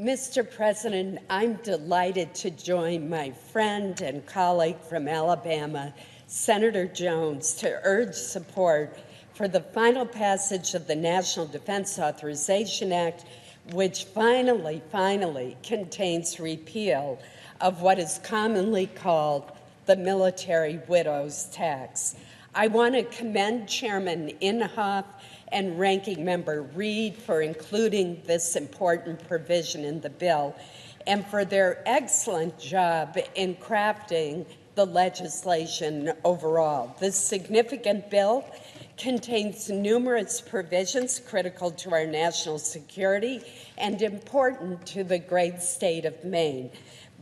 Mr. President, I'm delighted to join my friend and colleague from Alabama, Senator Jones, to urge support for the final passage of the National Defense Authorization Act, which finally contains repeal of what is commonly called the military widow's tax. I want to commend Chairman Inhofe and Ranking Member Reed for including this important provision in the bill and for their excellent job in crafting the legislation overall. This significant bill contains numerous provisions critical to our national security and important to the great state of Maine.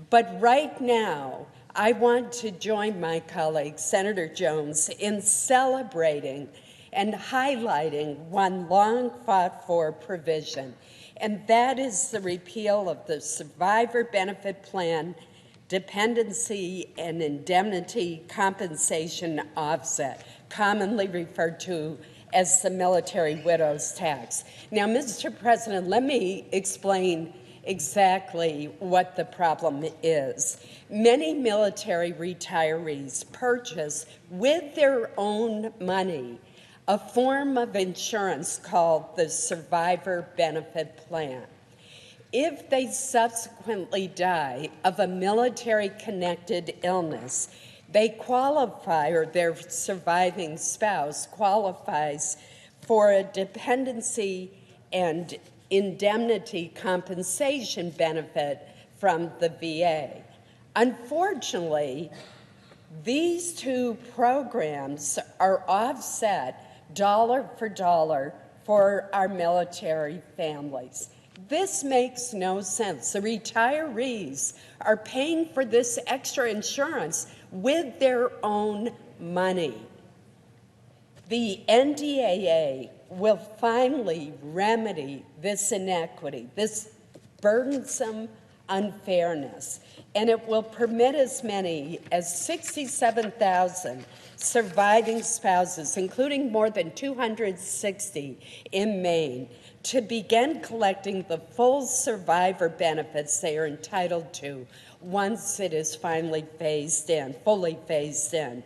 But right now, I want to join my colleague, Senator Jones, in celebrating and highlighting one long-fought-for provision, and that is the repeal of the Survivor Benefit Plan Dependency and Indemnity Compensation Offset, commonly referred to as the military widow's tax. Now, Mr. President, let me explain exactly what the problem is. Many military retirees purchase with their own money a form of insurance called the Survivor Benefit Plan. If they subsequently die of a military-connected illness, they qualify, or their surviving spouse qualifies, for a dependency and indemnity compensation benefit from the VA. Unfortunately, these two programs are offset dollar for dollar for our military families. This makes no sense. The retirees are paying for this extra insurance with their own money. The NDAA will finally remedy this inequity, this burdensome unfairness, and it will permit as many as 67,000 surviving spouses, including more than 260 in Maine, to begin collecting the full survivor benefits they are entitled to once it is finally fully phased in.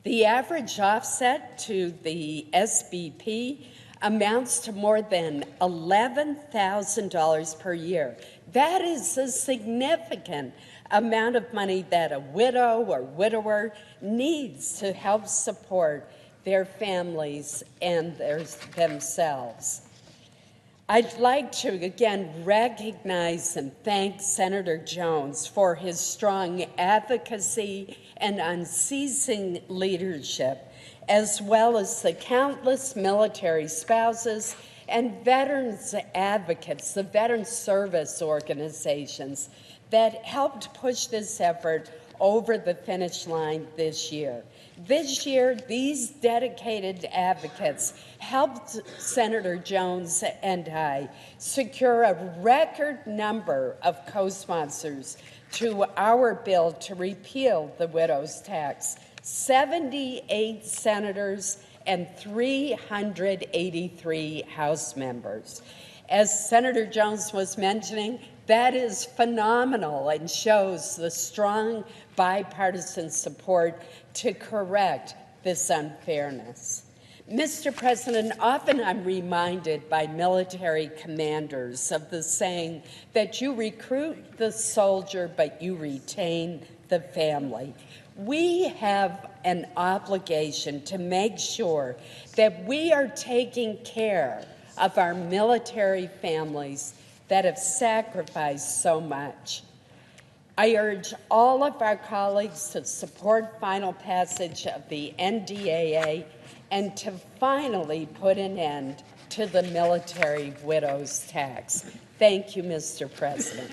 The average offset to the SBP amounts to more than $11,000 per year. That is a significant amount of money that a widow or widower needs to help support their families and themselves. I'd like to again recognize and thank Senator Jones for his strong advocacy and unceasing leadership, as well as the countless military spouses and veterans advocates, the veteran service organizations that helped push this effort over the finish line this year. This year, these dedicated advocates helped Senator Jones and I secure a record number of co-sponsors to our bill to repeal the widow's tax. 78 senators and 383 House members. As Senator Jones was mentioning, that is phenomenal and shows the strong bipartisan support to correct this unfairness. Mr. President, often I'm reminded by military commanders of the saying that you recruit the soldier, but you retain the family. We have an obligation to make sure that we are taking care of our military families that have sacrificed so much. I urge all of our colleagues to support final passage of the NDAA and to finally put an end to the military widow's tax. Thank you, Mr. President.